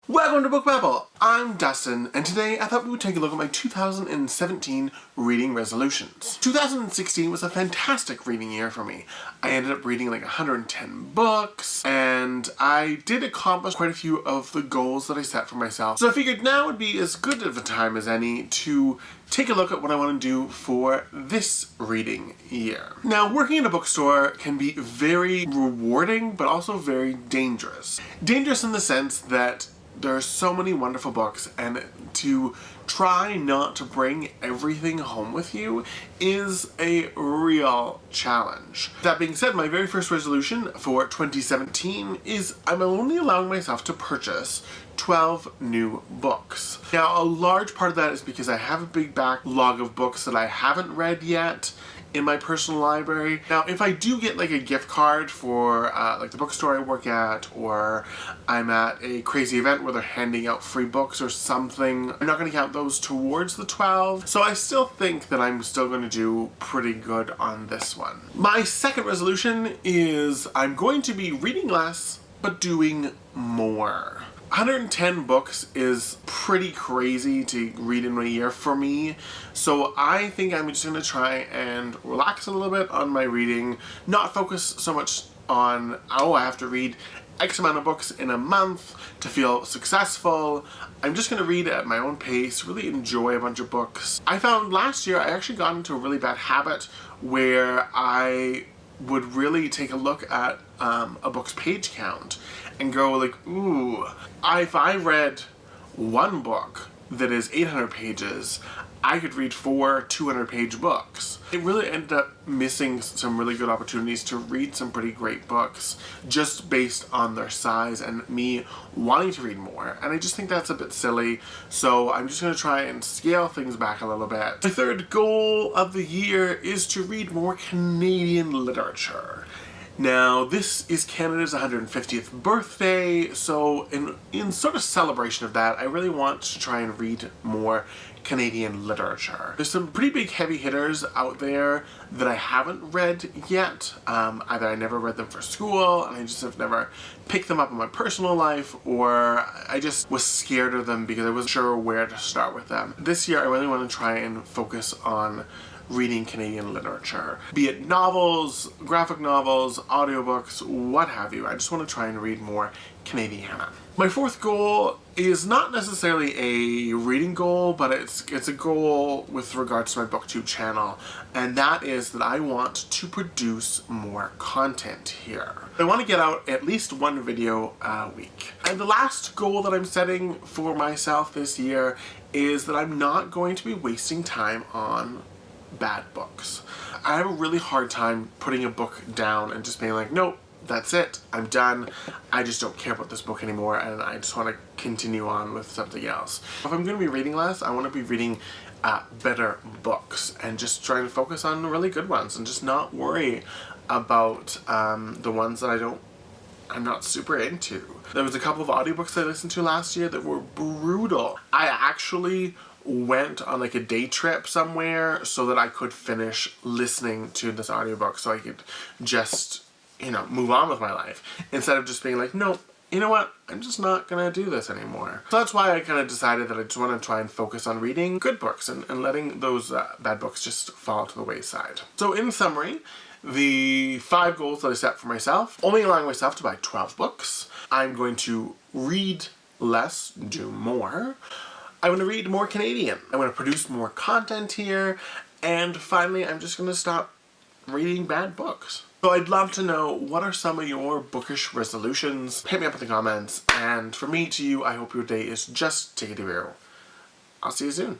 Welcome to Book Babble. I'm Dustin, and today I thought we would take a look at my 2017 reading resolutions. 2016 was a fantastic reading year for me. I ended up reading like 110 books, and I did accomplish quite a few of the goals that I set for myself. So I figured now would be as good of a time as any to take a look at what I want to do for this reading year. Now, working in a bookstore can be very rewarding, but also very dangerous. Dangerous in the sense that there are so many wonderful books, and to try not to bring everything home with you is a real challenge. That being said, my very first resolution for 2017 is I'm only allowing myself to purchase 12 new books. Now, a large part of that is because I have a big backlog of books that I haven't read yet in my personal library. Now, if I do get like a gift card for like the bookstore I work at, or I'm at a crazy event where they're handing out free books or something, I'm not going to count those towards the 12. So I still think that I'm still going to do pretty good on this one. My second resolution is I'm going to be reading less, but doing more. 110 books is pretty crazy to read in a year for me, so I think I'm just going to try and relax a little bit on my reading, not focus so much on, oh, I have to read X amount of books in a month to feel successful. I'm just going to read at my own pace, really enjoy a bunch of books. I found last year I actually got into a really bad habit where I would really take a look at a book's page count and go like, ooh, if I read one book that is 800 pages, I could read 4 200-page books. It really ended up missing some really good opportunities to read some pretty great books just based on their size and me wanting to read more. And I just think that's a bit silly, so I'm just going to try and scale things back a little bit. My third goal of the year is to read more Canadian literature. Now, this is Canada's 150th birthday, so in sort of celebration of that, I really want to try and read more Canadian literature. There's some pretty big heavy hitters out there that I haven't read yet. Either I never read them for school and I just have never picked them up in my personal life, or I just was scared of them because I wasn't sure where to start with them. This year I really want to try and focus on reading Canadian literature, be it novels, graphic novels, audiobooks, what have you. I just want to try and read more Canadian. My fourth goal is not necessarily a reading goal, but it's a goal with regards to my BookTube channel, and that is that I want to produce more content here. I want to get out at least one video a week. And the last goal that I'm setting for myself this year is that I'm not going to be wasting time on bad books. I have a really hard time putting a book down and just being like, nope, that's it, I'm done, I just don't care about this book anymore and I just want to continue on with something else. If I'm going to be reading less, I want to be reading better books and just trying to focus on really good ones and just not worry about the ones that I'm not super into. There was a couple of audiobooks I listened to last year that were brutal. I actually went on like a day trip somewhere so that I could finish listening to this audiobook so I could just, move on with my life instead of just being like, nope, you know what, I'm just not gonna do this anymore. So that's why I kind of decided that I just want to try and focus on reading good books and letting those bad books just fall to the wayside. So in summary, the 5 goals that I set for myself: only allowing myself to buy 12 books. I'm going to read less, do more. I want to read more Canadian. I want to produce more content here. And finally, I'm just going to stop reading bad books. So I'd love to know, what are some of your bookish resolutions? Hit me up in the comments. And from me to you, I hope your day is just tickety-boo. I'll see you soon.